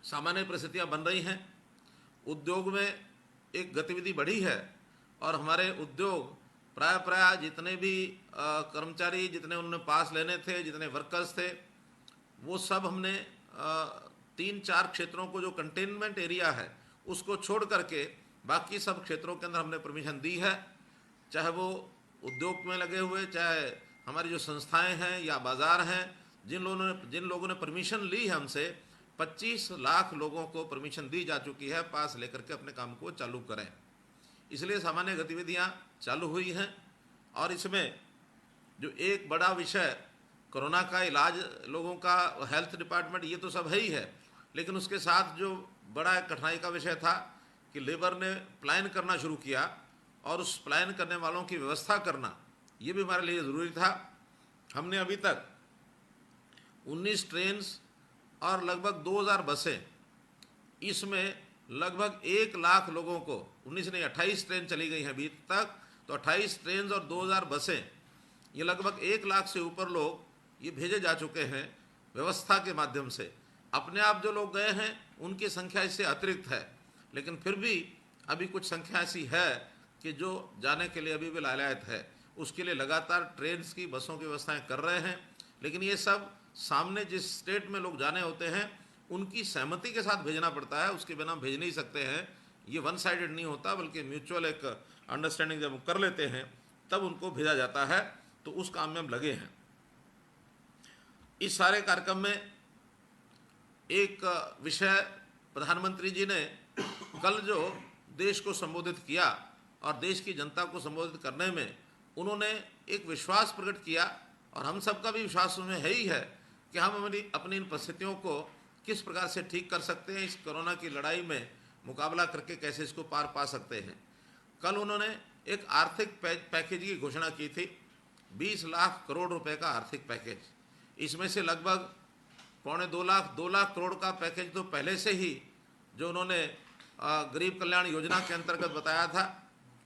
सामान्य परिस्थितियां बन रही हैं, उद्योग में एक गतिविधि बढ़ी है और हमारे उद्योग प्राय जितने भी कर्मचारी, जितने उन्होंने पास लेने थे, जितने वर्कर्स थे, वो सब हमने 3-4 क्षेत्रों को, जो कंटेनमेंट एरिया है उसको छोड़ करके बाकी सब क्षेत्रों के अंदर हमने परमिशन दी है। चाहे वो उद्योग में लगे हुए, चाहे हमारी जो संस्थाएं हैं या बाज़ार हैं, जिन लोगों ने परमिशन ली है हमसे, 25 लाख लोगों को परमिशन दी जा चुकी है पास लेकर के अपने काम को चालू करें। इसलिए सामान्य गतिविधियां चालू हुई हैं। और इसमें जो एक बड़ा विषय कोरोना का इलाज, लोगों का हेल्थ डिपार्टमेंट, ये तो सब है ही है, लेकिन उसके साथ जो बड़ा कठिनाई का विषय था कि लेबर ने प्लान करना शुरू किया और उस प्लान करने वालों की व्यवस्था करना, ये भी हमारे लिए ज़रूरी था। हमने अभी तक 19 ट्रेन और लगभग 2000 बसें, इसमें लगभग 1 लाख लोगों को, 19 नहीं 28 ट्रेन चली गई हैं अभी तक, तो 28 ट्रेन और 2000 बसें, ये लगभग 1 लाख से ऊपर लोग ये भेजे जा चुके हैं व्यवस्था के माध्यम से। अपने आप जो लोग गए हैं उनकी संख्या इससे अतिरिक्त है, लेकिन फिर भी अभी कुछ संख्या ऐसी है कि जो जाने के लिए अभी भी लालायत है। उसके लिए लगातार ट्रेन की, बसों की व्यवस्थाएं कर रहे हैं, लेकिन ये सब सामने जिस स्टेट में लोग जाने होते हैं उनकी सहमति के साथ भेजना पड़ता है, उसके बिना भेज नहीं सकते हैं। ये वन साइडेड नहीं होता, बल्कि म्यूचुअल एक अंडरस्टैंडिंग जब कर लेते हैं तब उनको भेजा जाता है। तो उस काम में हम लगे हैं। इस सारे कार्यक्रम में एक विषय प्रधानमंत्री जी ने कल जो देश को संबोधित किया और देश की जनता को संबोधित करने में उन्होंने एक विश्वास प्रकट किया, और हम सबका भी विश्वास उसमें है ही है कि हम अपनी इन परिस्थितियों को किस प्रकार से ठीक कर सकते हैं, इस कोरोना की लड़ाई में मुकाबला करके कैसे इसको पार पा सकते हैं। कल उन्होंने एक आर्थिक पैकेज की घोषणा की थी, 20 लाख करोड़ रुपए का आर्थिक पैकेज। इसमें से लगभग 2 लाख करोड़ का पैकेज तो पहले से ही जो उन्होंने गरीब कल्याण योजना के अंतर्गत बताया था,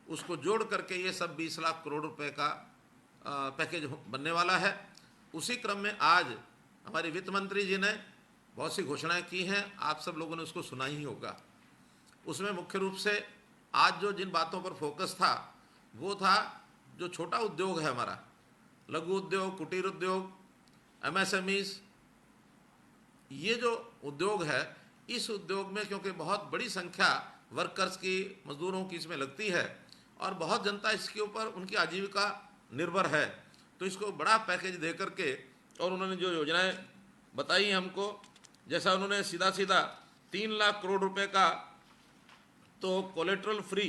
उसको जोड़ करके ये सब 20 लाख करोड़ रुपए का पैकेज बनने वाला है। उसी क्रम में आज हमारे वित्त मंत्री जी ने बहुत सी घोषणाएं की हैं, आप सब लोगों ने उसको सुना ही होगा। उसमें मुख्य रूप से आज जो जिन बातों पर फोकस था वो था जो छोटा उद्योग है हमारा, लघु उद्योग, कुटीर उद्योग, एमएसएमईज, ये जो उद्योग है, इस उद्योग में क्योंकि बहुत बड़ी संख्या वर्कर्स की, मजदूरों की इसमें लगती है और बहुत जनता इसके ऊपर उनकी आजीविका निर्भर है, तो इसको बड़ा पैकेज दे करके, और उन्होंने जो योजनाएं बताई हमको, जैसा उन्होंने सीधा 3 लाख करोड़ रुपए का तो कोलेट्रल फ्री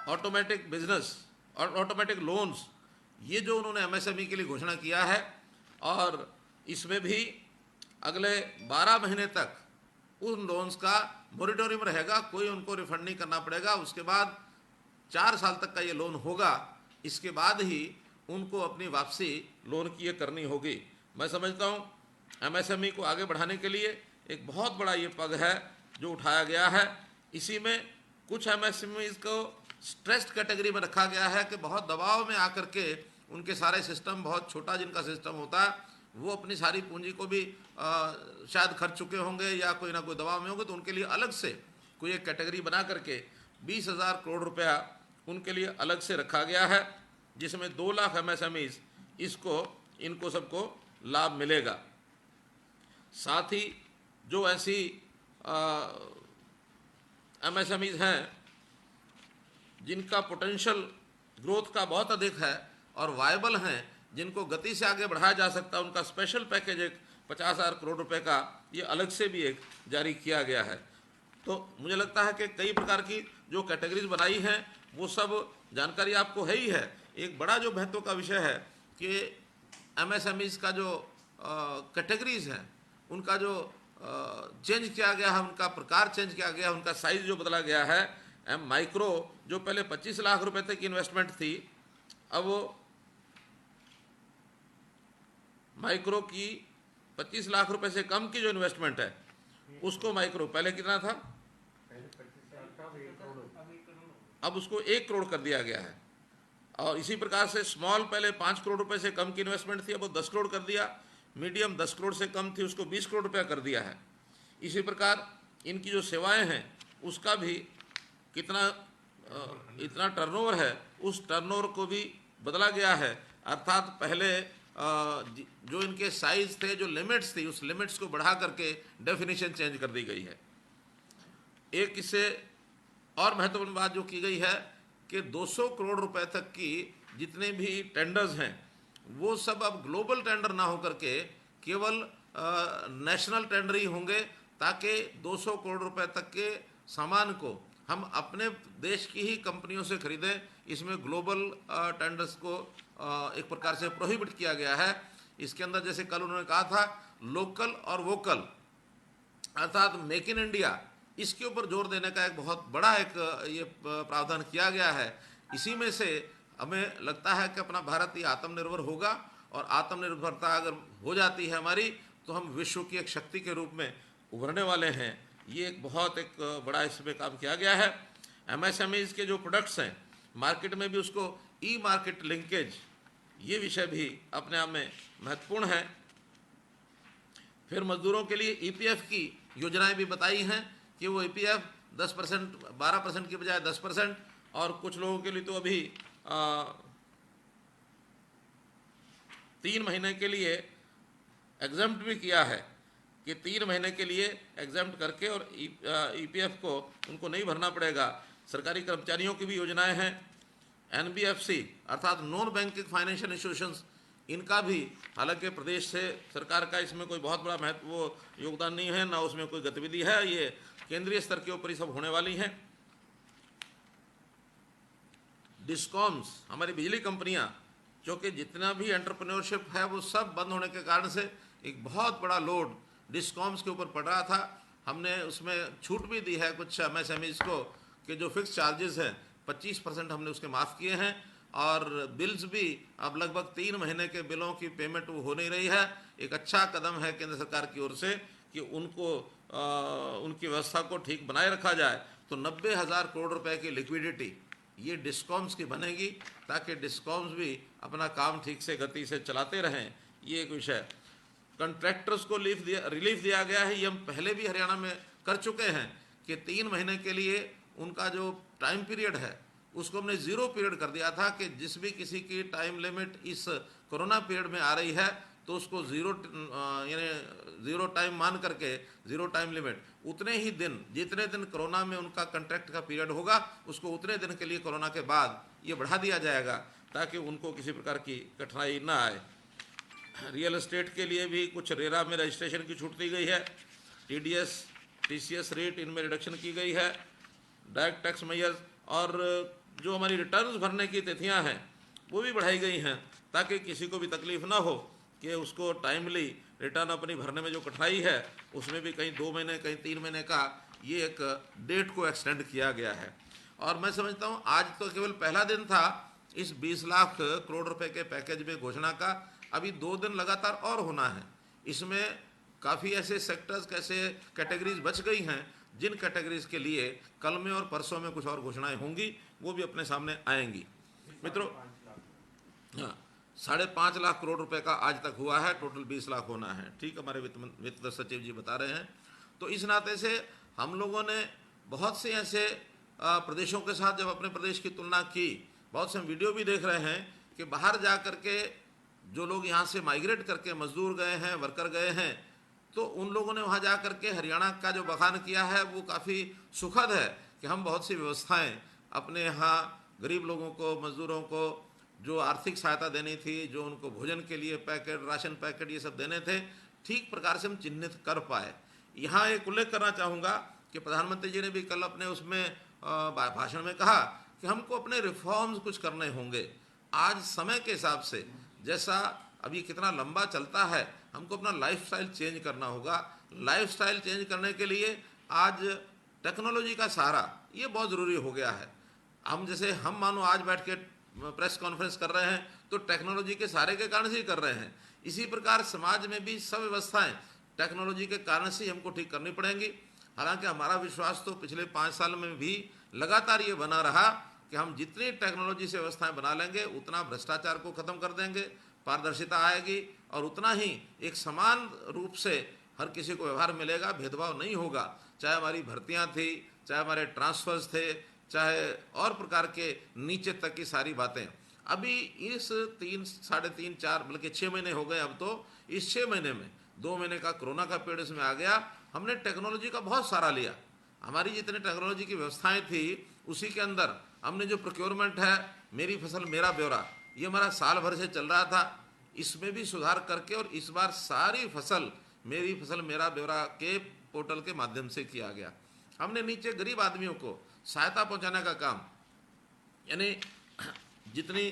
ऑटोमेटिक बिजनेस और ऑटोमेटिक लोन्स, ये जो उन्होंने एमएसएमई के लिए घोषणा किया है, और इसमें भी अगले 12 महीने तक उन लोन्स का मॉरिटोरियम रहेगा, कोई उनको रिफंड नहीं करना पड़ेगा। उसके बाद 4 साल तक का ये लोन होगा, इसके बाद ही उनको अपनी वापसी लोन की ये करनी होगी। मैं समझता हूँ एमएसएमई को आगे बढ़ाने के लिए एक बहुत बड़ा ये पग है जो उठाया गया है। इसी में कुछ एमएसएमई को स्ट्रेस्ड कैटेगरी में रखा गया है कि बहुत दबाव में आकर के उनके सारे सिस्टम, बहुत छोटा जिनका सिस्टम होता है, वो अपनी सारी पूंजी को भी शायद खर्च चुके होंगे या कोई ना कोई दबाव में होंगे, तो उनके लिए अलग से कोई एक कैटेगरी बना करके 20,000 करोड़ रुपया उनके लिए अलग से रखा गया है, जिसमें 2 लाख एमएसएमईज इनको सबको लाभ मिलेगा। साथ ही जो ऐसी एमएसएमईज हैं जिनका पोटेंशियल ग्रोथ का बहुत अधिक है और वायबल हैं, जिनको गति से आगे बढ़ाया जा सकता है, उनका स्पेशल पैकेज एक 50,000 करोड़ रुपए का ये अलग से भी एक जारी किया गया है। तो मुझे लगता है कि कई प्रकार की जो कैटेगरीज बनाई हैं वो सब जानकारी आपको है ही है। एक बड़ा जो महत्व का विषय है कि एमएसएमईज का जो कैटेगरीज हैं उनका जो चेंज किया गया है, उनका प्रकार चेंज किया गया है, उनका साइज जो बदला गया है। माइक्रो जो पहले 25 लाख रुपए तक की इन्वेस्टमेंट थी, अब वो माइक्रो की 25 लाख रुपए से कम की जो इन्वेस्टमेंट है उसको माइक्रो, पहले कितना था, अब उसको 1 करोड़ कर दिया गया है। और इसी प्रकार से स्मॉल पहले 5 करोड़ रुपए से कम की इन्वेस्टमेंट थी, अब वो 10 करोड़ कर दिया। मीडियम 10 करोड़ से कम थी, उसको 20 करोड़ रुपया कर दिया है। इसी प्रकार इनकी जो सेवाएं हैं उसका भी कितना इतना टर्नओवर है, उस टर्नओवर को भी बदला गया है। अर्थात पहले जो इनके साइज थे, जो लिमिट्स थी, उस लिमिट्स को बढ़ा करके डेफिनेशन चेंज कर दी गई है। एक इससे और महत्वपूर्ण बात जो की गई है कि 200 करोड़ रुपए तक की जितने भी टेंडर्स हैं वो सब अब ग्लोबल टेंडर ना होकर के केवल नेशनल टेंडर ही होंगे, ताकि 200 करोड़ रुपए तक के सामान को हम अपने देश की ही कंपनियों से खरीदें। इसमें ग्लोबल टेंडर्स को एक प्रकार से प्रोहिबिट किया गया है। इसके अंदर जैसे कल उन्होंने कहा था लोकल और वोकल, अर्थात मेक इन इंडिया, इसके ऊपर जोर देने का एक बहुत बड़ा एक ये प्रावधान किया गया है। इसी में से हमें लगता है कि अपना भारत ये आत्मनिर्भर होगा, और आत्मनिर्भरता अगर हो जाती है हमारी तो हम विश्व की एक शक्ति के रूप में उभरने वाले हैं। ये एक बहुत एक बड़ा इसमें काम किया गया है। एमएसएमईज के जो प्रोडक्ट्स हैं मार्केट में भी उसको ई मार्केट लिंकेज, ये विषय भी अपने आप में महत्वपूर्ण है। फिर मजदूरों के लिए ईपीएफ की योजनाएं भी बताई हैं कि वो ईपीएफ 10%, 12% की बजाय 10%, और कुछ लोगों के लिए तो अभी 3 महीने के लिए एग्जम्प्ट भी किया है कि 3 महीने के लिए एग्जम्प्ट करके और ईपीएफ को उनको नहीं भरना पड़ेगा। सरकारी कर्मचारियों की भी योजनाएं हैं। एनबीएफसी अर्थात नॉन बैंकिंग फाइनेंशियल इंस्टीट्यूशंस, इनका भी हालांकि प्रदेश से सरकार का इसमें कोई बहुत बड़ा महत्व योगदान नहीं है, ना उसमें कोई गतिविधि है, ये केंद्रीय स्तर के ऊपर ही सब होने वाली हैं। डिस्कॉम्स, हमारी बिजली कंपनियां, जो कि जितना भी एंटरप्रेन्योरशिप है वो सब बंद होने के कारण से एक बहुत बड़ा लोड डिस्कॉम्स के ऊपर पड़ रहा था। हमने उसमें छूट भी दी है कुछ एमएसएमईज को कि जो फिक्स चार्जेस हैं 25% हमने उसके माफ़ किए हैं, और बिल्स भी अब लगभग 3 महीने के बिलों की पेमेंट वो हो नहीं रही है। एक अच्छा कदम है केंद्र सरकार की ओर से कि उनको उनकी व्यवस्था को ठीक बनाए रखा जाए। तो 90,000 करोड़ रुपए की लिक्विडिटी ये डिस्कॉम्स की बनेगी, ताकि डिस्कॉम्स भी अपना काम ठीक से गति से चलाते रहें। ये एक विषय। कंट्रैक्टर्स को रिलीफ दिया गया है। ये हम पहले भी हरियाणा में कर चुके हैं कि 3 महीने के लिए उनका जो टाइम पीरियड है उसको हमने 0 पीरियड कर दिया था कि जिस भी किसी की टाइम लिमिट इस कोरोना पीरियड में आ रही है तो उसको 0 टाइम मान करके 0 टाइम लिमिट, उतने ही दिन, जितने दिन कोरोना में उनका कॉन्ट्रैक्ट का पीरियड होगा उसको उतने दिन के लिए कोरोना के बाद ये बढ़ा दिया जाएगा, ताकि उनको किसी प्रकार की कठिनाई ना आए। रियल एस्टेट के लिए भी कुछ रेरा में रजिस्ट्रेशन की छूट दी गई है। टीडीएस, टीसीएस रेट इनमें रिडक्शन की गई है। डायरेक्ट टैक्स मेजर्स और जो हमारी रिटर्न्स भरने की तिथियां हैं वो भी बढ़ाई गई हैं, ताकि किसी को भी तकलीफ ना हो कि उसको टाइमली रिटर्न अपनी भरने में जो कठिनाई है उसमें भी कहीं 2 महीने कहीं 3 महीने का ये एक डेट को एक्सटेंड किया गया है। और मैं समझता हूँ आज तो केवल पहला दिन था इस 20 लाख करोड़ रुपए के पैकेज में घोषणा का, अभी 2 दिन लगातार और होना है। इसमें काफ़ी ऐसे सेक्टर्स, कैसे कैटेगरीज बच गई हैं जिन कैटेगरीज के लिए कल में और परसों में कुछ और घोषणाएं होंगी, वो भी अपने सामने आएंगी। मित्रों, हाँ, 5.5 लाख करोड़ रुपए का आज तक हुआ है, टोटल 20 लाख होना है। ठीक, हमारे वित्त सचिव जी बता रहे हैं। तो इस नाते से हम लोगों ने बहुत से ऐसे प्रदेशों के साथ जब अपने प्रदेश की तुलना की, बहुत से हम वीडियो भी देख रहे हैं कि बाहर जा करके जो लोग यहाँ से माइग्रेट करके मजदूर गए हैं, वर्कर गए हैं, तो उन लोगों ने वहाँ जा करके हरियाणा का जो बखान किया है वो काफ़ी सुखद है कि हम बहुत सी व्यवस्थाएं अपने यहाँ गरीब लोगों को, मजदूरों को जो आर्थिक सहायता देनी थी, जो उनको भोजन के लिए पैकेट, राशन पैकेट ये सब देने थे, ठीक प्रकार से हम चिन्हित कर पाए। यहाँ एक उल्लेख करना चाहूँगा कि प्रधानमंत्री जी ने भी कल अपने उसमें भाषण में कहा कि हमको अपने रिफॉर्म्स कुछ करने होंगे। आज समय के हिसाब से जैसा अभी कितना लंबा चलता है, हमको अपना लाइफस्टाइल चेंज करना होगा। लाइफस्टाइल चेंज करने के लिए आज टेक्नोलॉजी का सहारा ये बहुत ज़रूरी हो गया है। हम मानो आज बैठ के प्रेस कॉन्फ्रेंस कर रहे हैं तो टेक्नोलॉजी के सहारे के कारण से ही कर रहे हैं। इसी प्रकार समाज में भी सब व्यवस्थाएं टेक्नोलॉजी के कारण से हमको ठीक करनी पड़ेंगी। हालांकि हमारा विश्वास तो पिछले 5 साल में भी लगातार ये बना रहा कि हम जितनी टेक्नोलॉजी से व्यवस्थाएं बना लेंगे उतना भ्रष्टाचार को ख़त्म कर देंगे, पारदर्शिता आएगी और उतना ही एक समान रूप से हर किसी को व्यवहार मिलेगा, भेदभाव नहीं होगा, चाहे हमारी भर्तियां थी, चाहे हमारे ट्रांसफर्स थे, चाहे और प्रकार के नीचे तक की सारी बातें। अभी इस 3, 3.5, 4 बल्कि 6 महीने हो गए अब तो, इस 6 महीने में 2 महीने का कोरोना का पीरियड इसमें आ गया, हमने टेक्नोलॉजी का बहुत सारा लिया। हमारी जितनी टेक्नोलॉजी की व्यवस्थाएं थी उसी के अंदर हमने जो प्रोक्योरमेंट है, मेरी फसल मेरा ब्यौरा, ये हमारा साल भर से चल रहा था, इसमें भी सुधार करके और इस बार सारी फसल मेरी फसल मेरा ब्यौरा के पोर्टल के माध्यम से किया गया। हमने नीचे गरीब आदमियों को सहायता पहुंचाने का काम, यानी जितनी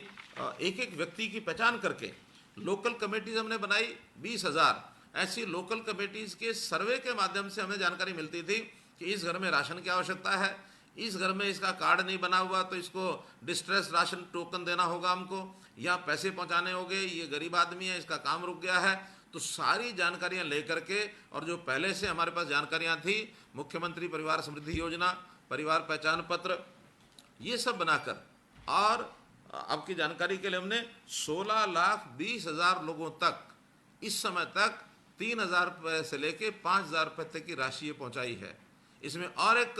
एक एक व्यक्ति की पहचान करके लोकल कमेटीज हमने बनाई, 20,000 ऐसी लोकल कमेटीज के सर्वे के माध्यम से हमें जानकारी मिलती थी कि इस घर में राशन की आवश्यकता है, इस घर में इसका कार्ड नहीं बना हुआ तो इसको डिस्ट्रेस राशन टोकन देना होगा हमको, या पैसे पहुंचाने होंगे, ये गरीब आदमी है इसका काम रुक गया है। तो सारी जानकारियां लेकर के, और जो पहले से हमारे पास जानकारियां थी, मुख्यमंत्री परिवार समृद्धि योजना, परिवार पहचान पत्र, ये सब बनाकर, और आपकी जानकारी के लिए हमने 16,20,000 लोगों तक इस समय तक 3,000 रुपये से लेके 5,000 रुपये तक की राशि पहुंचाई है। इसमें और एक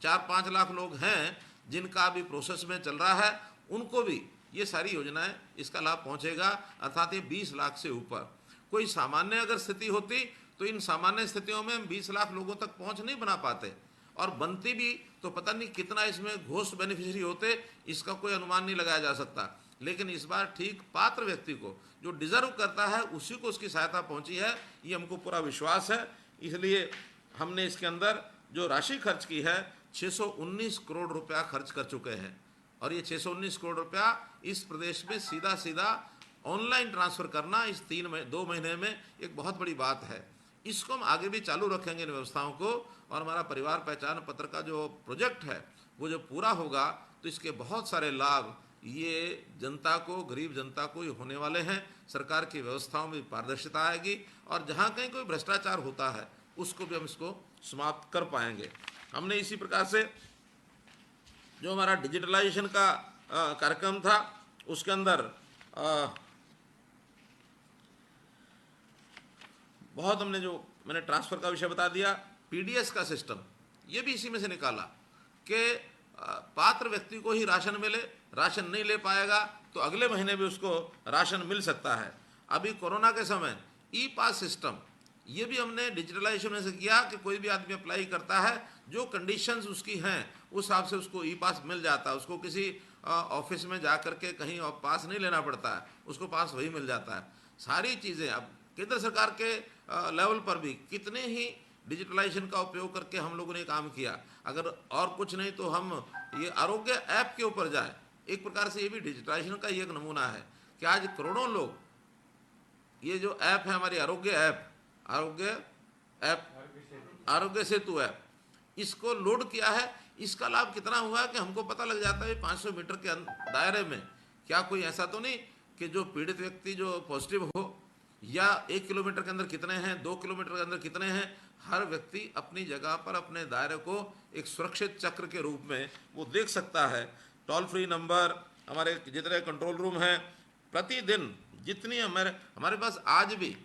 4-5 लाख लोग हैं जिनका अभी प्रोसेस में चल रहा है, उनको भी ये सारी योजनाएं, इसका लाभ पहुंचेगा, अर्थात ये 20 लाख से ऊपर। कोई सामान्य अगर स्थिति होती तो इन सामान्य स्थितियों में हम 20 लाख लोगों तक पहुंच नहीं बना पाते, और बनती भी तो पता नहीं कितना इसमें घोस्ट बेनिफिशियरी होते, इसका कोई अनुमान नहीं लगाया जा सकता। लेकिन इस बार ठीक पात्र व्यक्ति को, जो डिजर्व करता है, उसी को उसकी सहायता पहुंची है, ये हमको पूरा विश्वास है। इसलिए हमने इसके अंदर जो राशि खर्च की है 619 करोड़ रुपया खर्च कर चुके हैं, और ये 619 करोड़ रुपया इस प्रदेश में सीधा सीधा ऑनलाइन ट्रांसफ़र करना इस 2 महीने में एक बहुत बड़ी बात है। इसको हम आगे भी चालू रखेंगे इन व्यवस्थाओं को, और हमारा परिवार पहचान पत्र का जो प्रोजेक्ट है वो जो पूरा होगा तो इसके बहुत सारे लाभ ये जनता को, गरीब जनता को ही होने वाले हैं। सरकार की व्यवस्थाओं में पारदर्शिता आएगी, और जहाँ कहीं कोई भ्रष्टाचार होता है उसको भी हम इसको समाप्त कर पाएंगे। हमने इसी प्रकार से जो हमारा डिजिटलाइजेशन का कार्यक्रम था उसके अंदर बहुत हमने, जो मैंने ट्रांसफ़र का विषय बता दिया, पीडीएस का सिस्टम ये भी इसी में से निकाला कि पात्र व्यक्ति को ही राशन मिले, राशन नहीं ले पाएगा तो अगले महीने भी उसको राशन मिल सकता है। अभी कोरोना के समय ई पास सिस्टम ये भी हमने डिजिटलाइजेशन में से किया कि कोई भी आदमी अप्लाई करता है, जो कंडीशंस उसकी हैं उस हिसाब से उसको ई पास मिल जाता है, उसको किसी ऑफिस में जा कर के कहीं और पास नहीं लेना पड़ता है, उसको पास वही मिल जाता है। सारी चीज़ें अब केंद्र सरकार के लेवल पर भी कितने ही डिजिटलाइजेशन का उपयोग करके हम लोगों ने काम किया। अगर और कुछ नहीं तो हम ये आरोग्य ऐप के ऊपर जाए, एक प्रकार से ये भी डिजिटलाइजेशन का ही एक नमूना है कि आज करोड़ों लोग ये जो ऐप है हमारी आरोग्य सेतु ऐप, इसको लोड किया है। इसका लाभ कितना हुआ कि हमको पता लग जाता है 500 मीटर के दायरे में क्या कोई ऐसा तो नहीं कि जो पीड़ित व्यक्ति जो पॉजिटिव हो, या 1 किलोमीटर के अंदर कितने हैं, 2 किलोमीटर के अंदर कितने हैं। हर व्यक्ति अपनी जगह पर अपने दायरे को एक सुरक्षित चक्र के रूप में वो देख सकता है। टोल फ्री नंबर, हमारे जितने कंट्रोल रूम हैं, प्रतिदिन जितनी हमारे पास आज भी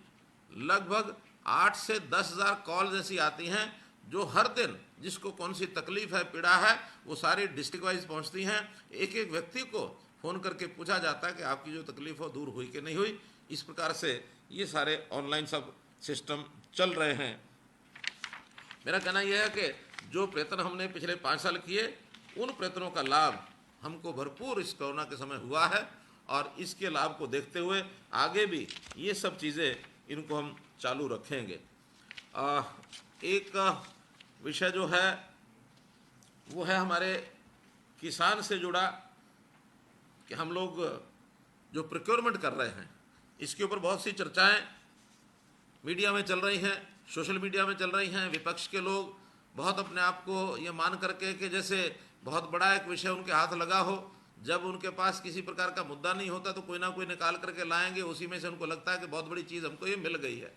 लगभग 8 से 10,000 कॉल्स ऐसी आती हैं जो हर दिन जिसको कौन सी तकलीफ है, पीड़ा है, वो सारी डिस्ट्रिक्ट वाइज पहुंचती हैं। एक एक व्यक्ति को फ़ोन करके पूछा जाता है कि आपकी जो तकलीफ हो दूर हुई कि नहीं हुई। इस प्रकार से ये सारे ऑनलाइन सब सिस्टम चल रहे हैं। मेरा कहना यह है कि जो प्रयत्न हमने पिछले 5 साल किए, उन प्रयत्नों का लाभ हमको भरपूर इस कोरोना के समय हुआ है, और इसके लाभ को देखते हुए आगे भी ये सब चीज़ें इनको हम चालू रखेंगे। एक विषय जो है वो है हमारे किसान से जुड़ा कि हम लोग जो प्रोक्योरमेंट कर रहे हैं, इसके ऊपर बहुत सी चर्चाएं मीडिया में चल रही हैं, सोशल मीडिया में चल रही हैं। विपक्ष के लोग बहुत अपने आप को ये मान करके कि जैसे बहुत बड़ा एक विषय उनके हाथ लगा हो, जब उनके पास किसी प्रकार का मुद्दा नहीं होता तो कोई ना कोई निकाल करके लाएंगे, उसी में से उनको लगता है कि बहुत बड़ी चीज़ हमको ये मिल गई है।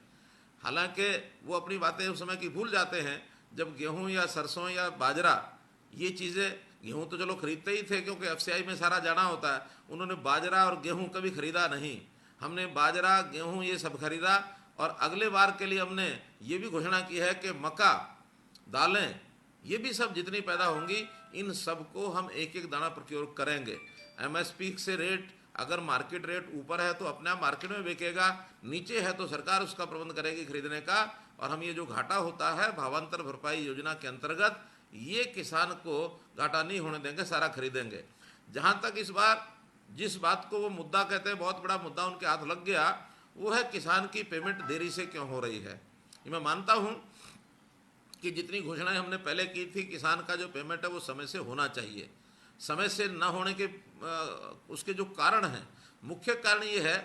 हालांकि वो अपनी बातें उस समय की भूल जाते हैं जब गेहूं या सरसों या बाजरा, ये चीज़ें, गेहूं तो चलो खरीदते ही थे क्योंकि एफसीआई में सारा जाना होता है, उन्होंने बाजरा और गेहूं कभी खरीदा नहीं। हमने बाजरा, गेहूं ये सब खरीदा, और अगले बार के लिए हमने ये भी घोषणा की है कि मक्का, दालें, ये भी सब जितनी पैदा होंगी इन सबको हम एक एक दाना प्रोक्योर करेंगे। एमएसपी से रेट, अगर मार्केट रेट ऊपर है तो अपने आप मार्केट में बिकेगा, नीचे है तो सरकार उसका प्रबंध करेगी खरीदने का, और हम ये जो घाटा होता है भावांतर भरपाई योजना के अंतर्गत, ये किसान को घाटा नहीं होने देंगे, सारा खरीदेंगे। जहाँ तक इस बार जिस बात को वो मुद्दा कहते हैं, बहुत बड़ा मुद्दा उनके हाथ लग गया, वो है किसान की पेमेंट देरी से क्यों हो रही है। मैं मानता हूँ कि जितनी घोषणाएं हमने पहले की थी, किसान का जो पेमेंट है वो समय से होना चाहिए। समय से न होने के उसके जो कारण हैं, मुख्य कारण ये है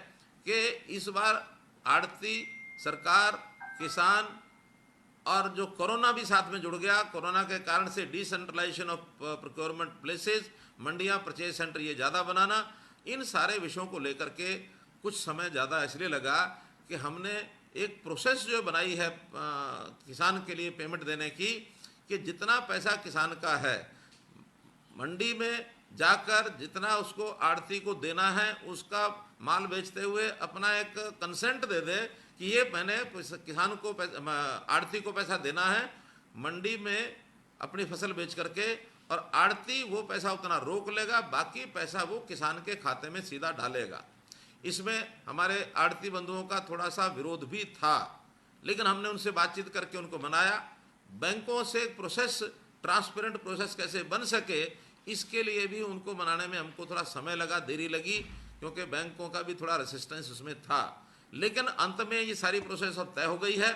कि इस बार आड़ती, सरकार, किसान और जो कोरोना भी साथ में जुड़ गया, कोरोना के कारण से डिसेंट्रलाइजेशन ऑफ प्रोक्योरमेंट प्लेसेस, मंडियां, परचेज सेंटर ये ज़्यादा बनाना, इन सारे विषयों को लेकर के कुछ समय ज़्यादा इसलिए लगा कि हमने एक प्रोसेस जो बनाई है किसान के लिए पेमेंट देने की, कि जितना पैसा किसान का है मंडी में जाकर जितना उसको आड़ती को देना है, उसका माल बेचते हुए अपना एक कंसेंट दे दे कि ये मैंने किसान को, आड़ती को पैसा देना है मंडी में अपनी फसल बेच करके, और आड़ती वो पैसा उतना रोक लेगा, बाकी पैसा वो किसान के खाते में सीधा डालेगा। इसमें हमारे आड़ती बंधुओं का थोड़ा सा विरोध भी था, लेकिन हमने उनसे बातचीत करके उनको मनाया। बैंकों से प्रोसेस, ट्रांसपेरेंट प्रोसेस कैसे बन सके, इसके लिए भी उनको मनाने में हमको थोड़ा समय लगा, देरी लगी, क्योंकि बैंकों का भी थोड़ा रेसिस्टेंस उसमें था। लेकिन अंत में ये सारी प्रोसेस अब तय हो गई है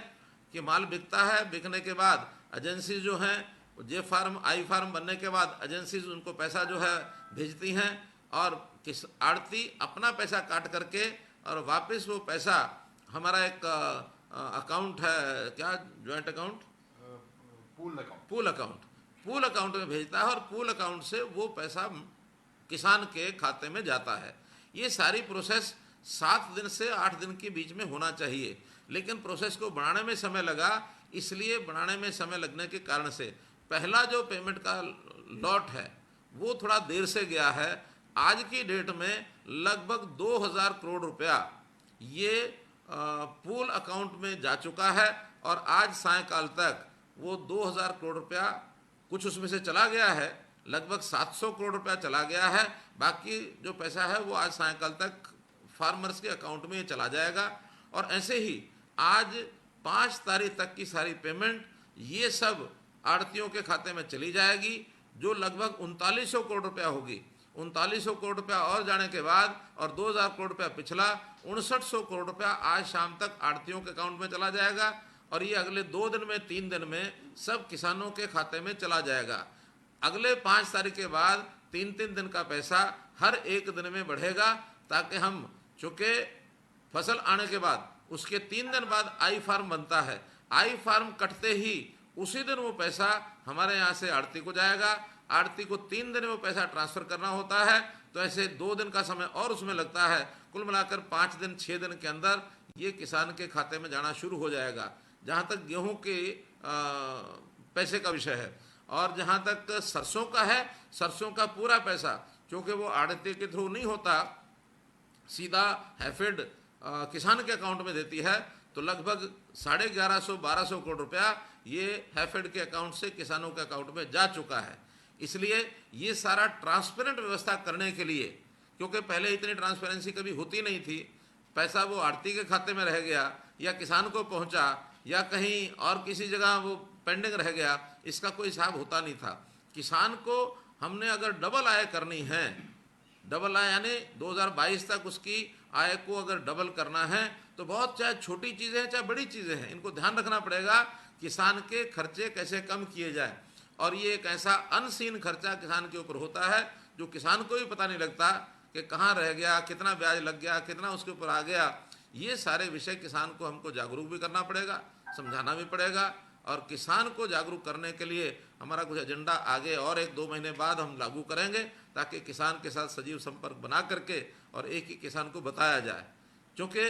कि माल बिकता है, बिकने के बाद एजेंसी जो हैं, जे फार्म, आई फार्म बनने के बाद एजेंसीज उनको पैसा जो है भेजती हैं, और किस आड़ती अपना पैसा काट करके और वापस वो पैसा हमारा एक अकाउंट है, क्या ज्वाइंट अकाउंट, पूल अकाउंट में भेजता है, और पूल अकाउंट से वो पैसा किसान के खाते में जाता है। ये सारी प्रोसेस 7 दिन से 8 दिन के बीच में होना चाहिए, लेकिन प्रोसेस को बढ़ाने में समय लगा। इसलिए बढ़ाने में समय लगने के कारण से पहला जो पेमेंट का लॉट है वो थोड़ा देर से गया है। आज की डेट में लगभग 2000 करोड़ रुपया ये पूल अकाउंट में जा चुका है, और आज सायंकाल तक वो 2000 करोड़ रुपया, कुछ उसमें से चला गया है, लगभग 700 करोड़ रुपया चला गया है, बाकी जो पैसा है वो आज सायंकाल तक फार्मर्स के अकाउंट में चला जाएगा। और ऐसे ही आज 5 तारीख तक की सारी पेमेंट ये सब आड़तियों के खाते में चली जाएगी, जो लगभग 3900 करोड़ रुपया होगी। 3900 करोड़ रुपया और जाने के बाद, और 2000 करोड़ रुपया पिछला, 5900 करोड़ रुपया आज शाम तक आड़तियों के अकाउंट में चला जाएगा, और ये अगले 2 दिन में, 3 दिन में सब किसानों के खाते में चला जाएगा। अगले 5 तारीख के बाद 3-3 दिन का पैसा हर एक दिन में बढ़ेगा, ताकि हम, चूँकि फसल आने के बाद उसके 3 दिन बाद आई फार्म बनता है, आई फार्म कटते ही उसी दिन वो पैसा हमारे यहाँ से आड़ती को जाएगा। आड़ती को 3 दिन में वो पैसा ट्रांसफ़र करना होता है, तो ऐसे 2 दिन का समय और उसमें लगता है। कुल मिलाकर 5 दिन, 6 दिन के अंदर ये किसान के खाते में जाना शुरू हो जाएगा। जहाँ तक गेहूँ के पैसे का विषय है, और जहाँ तक सरसों का है, सरसों का पूरा पैसा, क्योंकि वो आड़ती के थ्रू नहीं होता, सीधा हैफेड किसान के अकाउंट में देती है, तो लगभग 1150-1200 करोड़ रुपया ये हैफेड के अकाउंट से किसानों के अकाउंट में जा चुका है। इसलिए ये सारा ट्रांसपेरेंट व्यवस्था करने के लिए, क्योंकि पहले इतनी ट्रांसपेरेंसी कभी होती नहीं थी, पैसा वो आड़ती के खाते में रह गया, या किसान को पहुंचा, या कहीं और किसी जगह वो पेंडिंग रह गया, इसका कोई हिसाब होता नहीं था। किसान को हमने अगर डबल आय करनी है, डबल आय यानी 2022 तक उसकी आय को अगर डबल करना है, तो बहुत, चाहे छोटी चीज़ें हैं चाहे बड़ी चीज़ें हैं, इनको ध्यान रखना पड़ेगा। किसान के खर्चे कैसे कम किए जाए, और ये एक ऐसा अनसीन खर्चा किसान के ऊपर होता है जो किसान को भी पता नहीं लगता कि कहाँ रह गया, कितना ब्याज लग गया, कितना उसके ऊपर आ गया। ये सारे विषय किसान को हमको जागरूक भी करना पड़ेगा, समझाना भी पड़ेगा, और किसान को जागरूक करने के लिए हमारा कुछ एजेंडा आगे और 1-2 महीने बाद हम लागू करेंगे, ताकि किसान के साथ सजीव संपर्क बना करके और एक ही किसान को बताया जाए। क्योंकि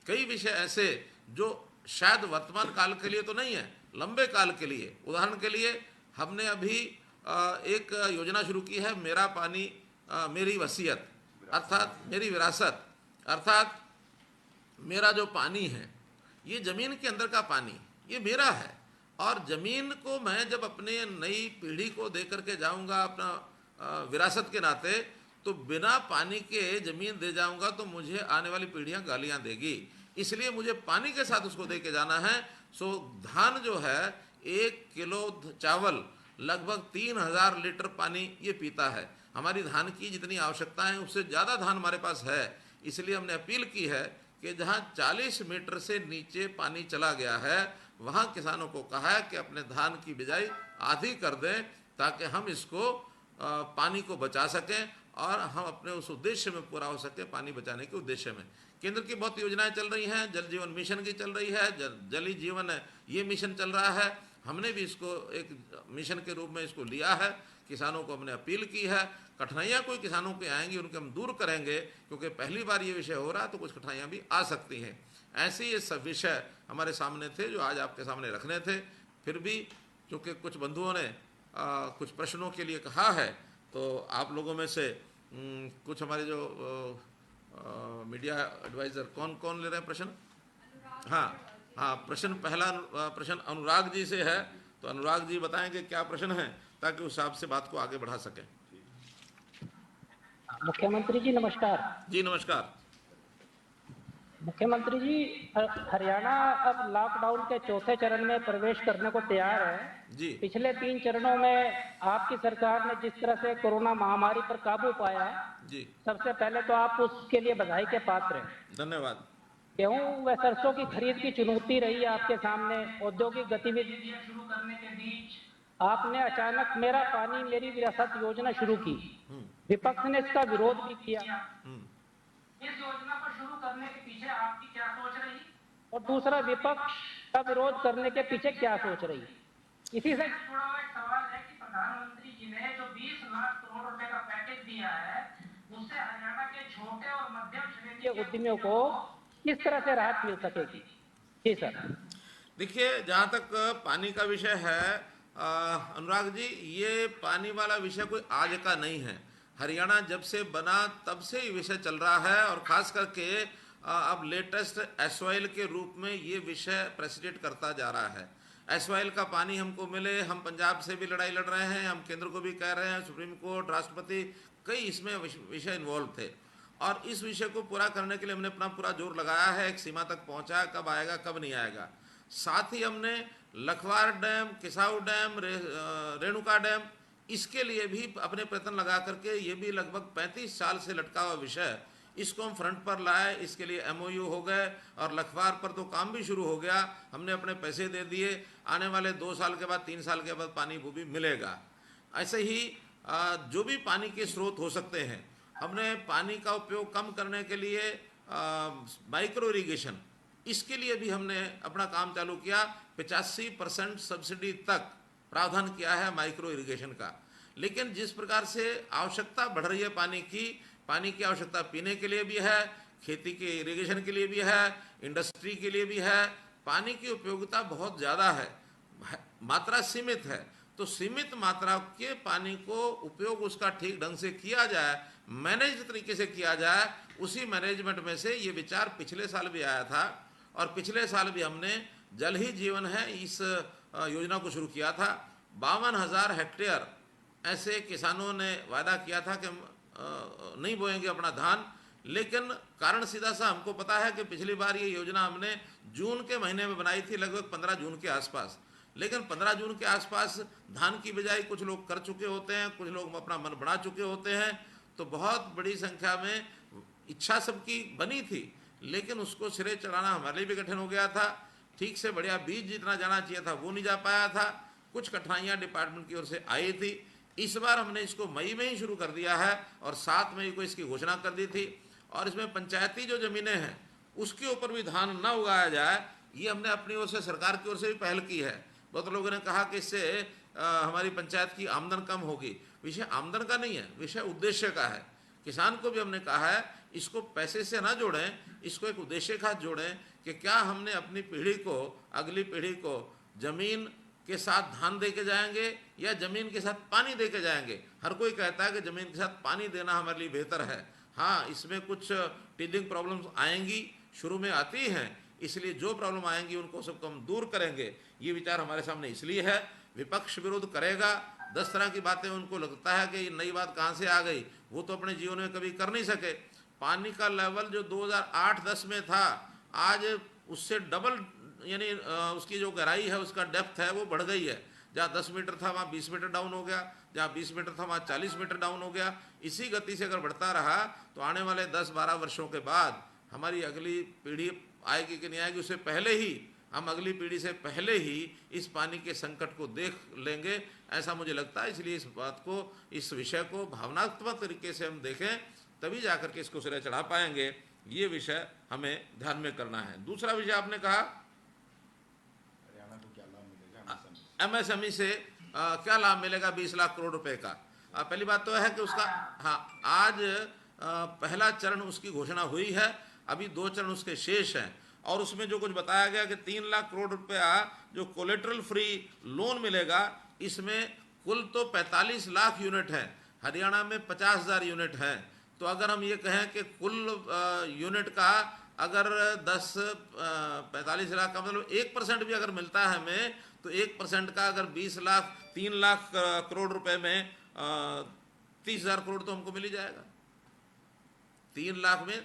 कई विषय ऐसे जो शायद वर्तमान काल के लिए तो नहीं है, लंबे काल के लिए, उदाहरण के लिए हमने अभी एक योजना शुरू की है, मेरा पानी मेरी वसीयत, अर्थात मेरी विरासत, अर्थात मेरा जो पानी है ये ज़मीन के अंदर का पानी ये मेरा है, और ज़मीन को मैं जब अपने नई पीढ़ी को दे करके जाऊंगा अपना विरासत के नाते, तो बिना पानी के ज़मीन दे जाऊंगा तो मुझे आने वाली पीढ़ियां गालियां देगी। इसलिए मुझे पानी के साथ उसको दे के जाना है। सो धान जो है, 1 किलो चावल लगभग 3000 लीटर पानी ये पीता है। हमारी धान की जितनी आवश्यकता है उससे ज़्यादा धान हमारे पास है। इसलिए हमने अपील की है कि जहाँ 40 मीटर से नीचे पानी चला गया है वहाँ किसानों को कहा है कि अपने धान की बिजाई आधी कर दें, ताकि हम इसको पानी को बचा सकें और हम अपने उस उद्देश्य में पूरा हो सके, पानी बचाने के उद्देश्य में। केंद्र की बहुत योजनाएं चल रही हैं, जल जीवन मिशन की चल रही है, जल ही जीवन ये मिशन चल रहा है। हमने भी इसको एक मिशन के रूप में इसको लिया है। किसानों को हमने अपील की है, कठिनाइयाँ कोई किसानों के आएंगी उनके हम दूर करेंगे, क्योंकि पहली बार ये विषय हो रहा है तो कुछ कठिनाइयाँ भी आ सकती हैं। ऐसे ये सब विषय हमारे सामने थे जो आज आपके सामने रखने थे। फिर भी चूँकि कुछ बंधुओं ने कुछ प्रश्नों के लिए कहा है, तो आप लोगों में से कुछ हमारे जो मीडिया एडवाइज़र कौन कौन ले रहे हैं प्रश्न? हाँ हाँ, प्रश्न पहला प्रश्न अनुराग जी से है, तो अनुराग जी बताएंगे क्या प्रश्न है, ताकि उस हिसाब से बात को आगे बढ़ा सकें। मुख्यमंत्री जी नमस्कार। जी नमस्कार। मुख्यमंत्री जी, हरियाणा अब लॉकडाउन के चौथे चरण में प्रवेश करने को तैयार है जी। पिछले 3 चरणों में आपकी सरकार ने जिस तरह से कोरोना महामारी पर काबू पाया जी, सबसे पहले तो आप उसके लिए बधाई के पात्र हैं। धन्यवाद। गेहूं व सरसों की खरीद की चुनौती रही आपके सामने। औद्योगिक गतिविधियां शुरू करने के बीच आपने अचानक मेरा पानी मेरी विरासत योजना शुरू की। विपक्ष ने इसका विरोध भी किया। इस योजना को शुरू करने के पीछे आपकी क्या सोच रही, और दूसरा विपक्ष का विरोध करने के पीछे क्या सोच रही? इसी से जुड़ा हुआ एक सवाल है कि प्रधानमंत्री जी ने जो 20 लाख करोड़ रुपए का पैकेज दिया है, उससे हरियाणा के छोटे और मध्यम श्रेणी के उद्यमियों को किस तरह से राहत मिल सकेगी? जी सर। देखिए, जहाँ तक पानी का विषय है अनुराग जी, ये पानी वाला विषय कोई आज का नहीं है। हरियाणा जब से बना तब से ये विषय चल रहा है, और ख़ास करके अब लेटेस्ट एसवाइल के रूप में ये विषय प्रेसिडेंट करता जा रहा है। एसवाइल का पानी हमको मिले, हम पंजाब से भी लड़ाई लड़ रहे हैं, हम केंद्र को भी कह रहे हैं, सुप्रीम कोर्ट, राष्ट्रपति, कई इसमें विषय इन्वॉल्व थे, और इस विषय को पूरा करने के लिए हमने अपना पूरा जोर लगाया है। एक सीमा तक पहुँचा, कब आएगा कब नहीं आएगा। साथ ही हमने Lakhwar dam, Kisau dam, Renuka dam, इसके लिए भी अपने प्रयत्न लगा करके, ये भी लगभग 35 साल से लटका हुआ विषय, इसको हम फ्रंट पर लाए। इसके लिए MOU हो गए, और लखवार पर तो काम भी शुरू हो गया। हमने अपने पैसे दे दिए, आने वाले 2 साल के बाद 3 साल के बाद पानी वो भी मिलेगा। ऐसे ही जो भी पानी के स्रोत हो सकते हैं, हमने पानी का उपयोग कम करने के लिए माइक्रो इरिगेशन, इसके लिए भी हमने अपना काम चालू किया। 85% सब्सिडी तक प्रावधान किया है माइक्रो इरिगेशन का। लेकिन जिस प्रकार से आवश्यकता बढ़ रही है पानी की आवश्यकता पीने के लिए भी है, खेती के इरिगेशन के लिए भी है, इंडस्ट्री के लिए भी है। पानी की उपयोगिता बहुत ज़्यादा है, मात्रा सीमित है। तो सीमित मात्रा के पानी को उपयोग उसका ठीक ढंग से किया जाए, मैनेज तरीके से किया जाए, उसी मैनेजमेंट में से ये विचार पिछले साल भी आया था, और पिछले साल भी हमने जल ही जीवन है इस योजना को शुरू किया था। 52,000 हेक्टेयर ऐसे किसानों ने वादा किया था कि नहीं बोएंगे अपना धान, लेकिन कारण सीधा सा हमको पता है कि पिछली बार ये योजना हमने जून के महीने में बनाई थी, लगभग 15 जून के आसपास। लेकिन 15 जून के आसपास धान की बिजाई कुछ लोग कर चुके होते हैं, कुछ लोग अपना मन बना चुके होते हैं, तो बहुत बड़ी संख्या में इच्छा सबकी बनी थी, लेकिन उसको सिरे चढ़ाना हमारे लिए भी कठिन हो गया था। ठीक से बढ़िया बीज जितना जाना चाहिए था वो नहीं जा पाया था। कुछ कठिनाइयाँ डिपार्टमेंट की ओर से आई थी। इस बार हमने इसको मई में ही शुरू कर दिया है, और 7 मई को इसकी घोषणा कर दी थी। और इसमें पंचायती जो ज़मीनें हैं उसके ऊपर भी धान न उगाया जाए, ये हमने अपनी ओर से, सरकार की ओर से भी पहल की है। बहुत लोगों ने कहा कि इससे हमारी पंचायत की आमदन कम होगी। विषय आमदन का नहीं है, विषय उद्देश्य का है। किसान को भी हमने कहा है इसको पैसे से ना जोड़ें, इसको एक उद्देश्य का जोड़ें कि क्या हमने अपनी पीढ़ी को, अगली पीढ़ी को ज़मीन के साथ धान दे के जाएंगे या ज़मीन के साथ पानी दे के जाएंगे। हर कोई कहता है कि ज़मीन के साथ पानी देना हमारे लिए बेहतर है। हाँ, इसमें कुछ टीदिंग प्रॉब्लम्स आएंगी, शुरू में आती हैं, इसलिए जो प्रॉब्लम आएंगी उनको सबको हम दूर करेंगे। ये विचार हमारे सामने इसलिए है। विपक्ष विरोध करेगा, 10 तरह की बातें उनको लगता है कि ये नई बात कहाँ से आ गई, वो तो अपने जीवन में कभी कर नहीं सके। पानी का लेवल जो 2008-10 में था, आज उससे डबल, यानी उसकी जो गहराई है, उसका डेप्थ है, वो बढ़ गई है। जहाँ 10 मीटर था वहाँ 20 मीटर डाउन हो गया, जहाँ 20 मीटर था वहाँ 40 मीटर डाउन हो गया। इसी गति से अगर बढ़ता रहा तो आने वाले 10-12 वर्षों के बाद हमारी अगली पीढ़ी आएगी कि नहीं आएगी, उससे पहले ही हम अगली पीढ़ी से पहले ही इस पानी के संकट को देख लेंगे, ऐसा मुझे लगता है। इसलिए इस बात को, इस विषय को भावनात्मक तरीके से हम देखें, तभी जाकर के इसको सिरे चढ़ा पाएंगे। ये विषय हमें ध्यान में करना है। दूसरा विषय आपने कहा एमएसएमई से क्या लाभ मिलेगा 20 लाख करोड़ रुपए का। पहली बात तो है कि उसका, हाँ, आज पहला चरण उसकी घोषणा हुई है, अभी 2 चरण उसके शेष हैं। और उसमें जो कुछ बताया गया कि 3 लाख करोड़ रुपया जो कोलेट्रल फ्री लोन मिलेगा, इसमें कुल तो 45 लाख यूनिट है, हरियाणा में 50,000 यूनिट है। तो अगर हम ये कहें कि कुल यूनिट का अगर 45 लाख का मतलब 1% भी अगर मिलता है हमें, तो 1% का अगर 20 लाख, 3 लाख करोड़ रुपए में 30,000 करोड़ तो हमको मिल ही जाएगा। 3 लाख में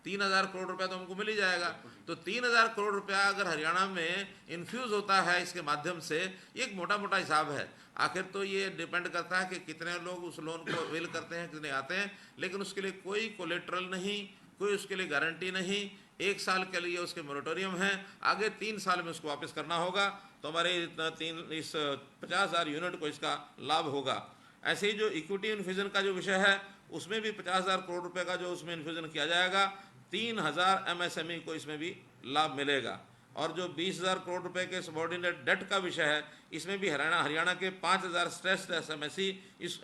3,000 करोड़ रुपया तो हमको मिल ही जाएगा। तो 3,000 करोड़ रुपया अगर हरियाणा में इन्फ्यूज होता है इसके माध्यम से, एक मोटा मोटा हिसाब है। आखिर तो ये डिपेंड करता है कि कितने लोग उस लोन को अवेल करते हैं, कितने आते हैं, लेकिन उसके लिए कोई कोलेट्रल नहीं, कोई उसके लिए गारंटी नहीं। 1 साल के लिए उसके मोरेटोरियम है, आगे 3 साल में उसको वापस करना होगा। तो हमारे इस 50,000 यूनिट को इसका लाभ होगा। ऐसे ही जो इक्विटी इन्फ्यूजन का जो विषय है, उसमें भी 50,000 करोड़ रुपए का जो उसमें इन्फ्यूजन किया जाएगा, 3,000 एमएसएमई को इसमें भी लाभ मिलेगा। और जो 20,000 करोड़ रुपए के सबॉर्डिनेट डेट का विषय है, इसमें भी हरियाणा के 5,000 स्ट्रेस्ड एसएमएसई, इस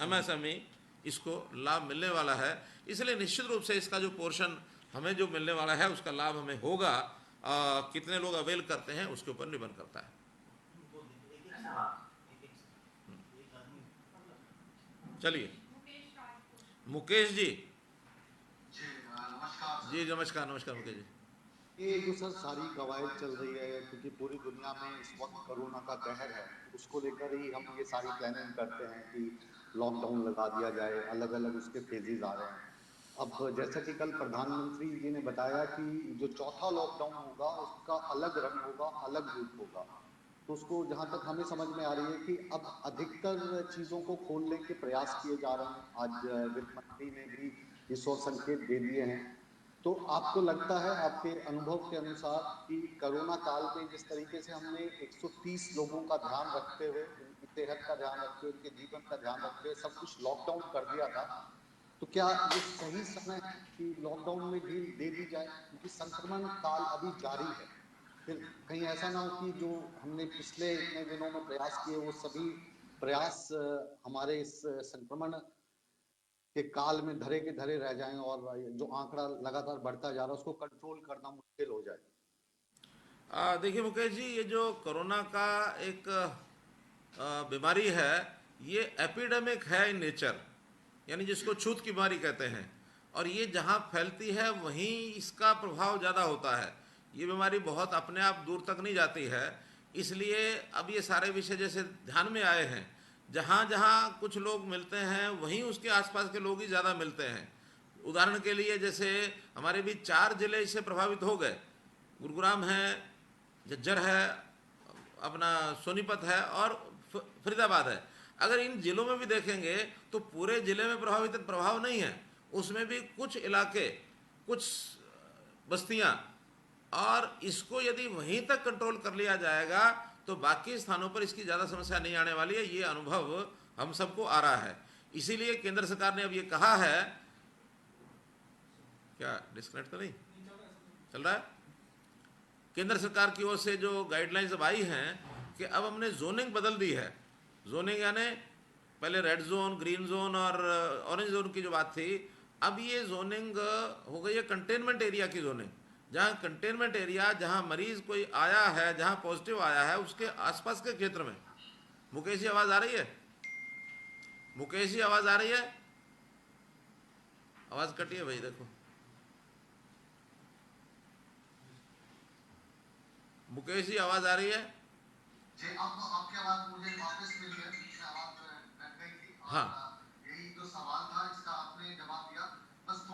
एमएसएमई इसको लाभ मिलने वाला है। इसलिए निश्चित रूप से इसका जो पोर्शन हमें जो मिलने वाला है, उसका लाभ हमें होगा। कितने लोग अवेल करते हैं उसके ऊपर निर्भर करता है। चलिए, मुकेश जी। जी नमस्कार। नमस्कार मुकेश जी। ये जो सर सारी कवायद चल रही है, क्योंकि पूरी दुनिया में इस वक्त कोरोना का कहर है, उसको लेकर ही हम ये सारी प्लानिंग करते हैं कि लॉकडाउन लगा दिया जाए, अलग अलग उसके फेजेस आ रहे हैं। अब जैसा कि कल प्रधानमंत्री जी ने बताया कि जो चौथा लॉकडाउन होगा उसका अलग रंग होगा, अलग रूप होगा। तो उसको जहाँ तक हमें समझ में आ रही है कि अब अधिकतर चीज़ों को खोलने के प्रयास किए जा रहे हैं। आज वित्त मंत्री ने भी इस ओर संकेत दे दिए हैं। तो आपको लगता है, आपके अनुभव के अनुसार, कि कोरोना काल में जिस तरीके से हमने 130 लोगों का ध्यान रखते हुए, उनकी सेहत का ध्यान रखते हुए, उनके जीवन का ध्यान रखते हुए सब कुछ लॉकडाउन कर दिया था, तो क्या ये सही समय है कि लॉकडाउन में ढील दे दी जाए? क्योंकि संक्रमण काल अभी जारी है। फिर कहीं ऐसा ना हो कि जो हमने पिछले इतने दिनों में प्रयास किए, वो सभी प्रयास हमारे इस संक्रमण के काल में धरे के धरे रह जाएं और जो आंकड़ा लगातार बढ़ता जा रहा है उसको कंट्रोल करना मुश्किल हो जाए। देखिए मुकेश जी, ये जो कोरोना का एक बीमारी है, ये एपिडेमिक है इन नेचर, यानी जिसको छूत की बीमारी कहते हैं। और ये जहाँ फैलती है वहीं इसका प्रभाव ज़्यादा होता है। ये बीमारी बहुत अपने आप दूर तक नहीं जाती है। इसलिए अब ये सारे विषय जैसे ध्यान में आए हैं, जहाँ जहाँ कुछ लोग मिलते हैं वहीं उसके आसपास के लोग ही ज़्यादा मिलते हैं। उदाहरण के लिए जैसे हमारे भी 4 जिले इससे प्रभावित हो गए। गुरुग्राम है, झज्जर है, अपना सोनीपत है और फरीदाबाद है। अगर इन जिलों में भी देखेंगे तो पूरे जिले में प्रभाव नहीं है, उसमें भी कुछ इलाके, कुछ बस्तियां, और इसको यदि वहीं तक कंट्रोल कर लिया जाएगा तो बाकी स्थानों पर इसकी ज़्यादा समस्या नहीं आने वाली है। ये अनुभव हम सबको आ रहा है। इसीलिए केंद्र सरकार ने अब ये कहा है, क्या डिस्कनेक्ट तो नहीं चल रहा है? केंद्र सरकार की ओर से जो गाइडलाइंस अब आई हैं कि अब हमने जोनिंग बदल दी है। जोनिंग यानी पहले रेड जोन, ग्रीन जोन और ऑरेंज जोन की जो बात थी, अब ये जोनिंग हो गई है कंटेनमेंट एरिया की जोनिंग। जहाँ कंटेनमेंट एरिया, जहाँ मरीज कोई आया है, जहाँ पॉजिटिव आया है, उसके आसपास के क्षेत्र में। मुकेश जी आवाज़ आ रही है? मुकेश जी आवाज़ आ रही है? आवाज़ कटी है भाई, देखो। मुकेश जी आवाज आ रही है? जी, अब आपकी आवाज मुझे वापस मिली है, बीच में आवाज कट गई थी। हाँ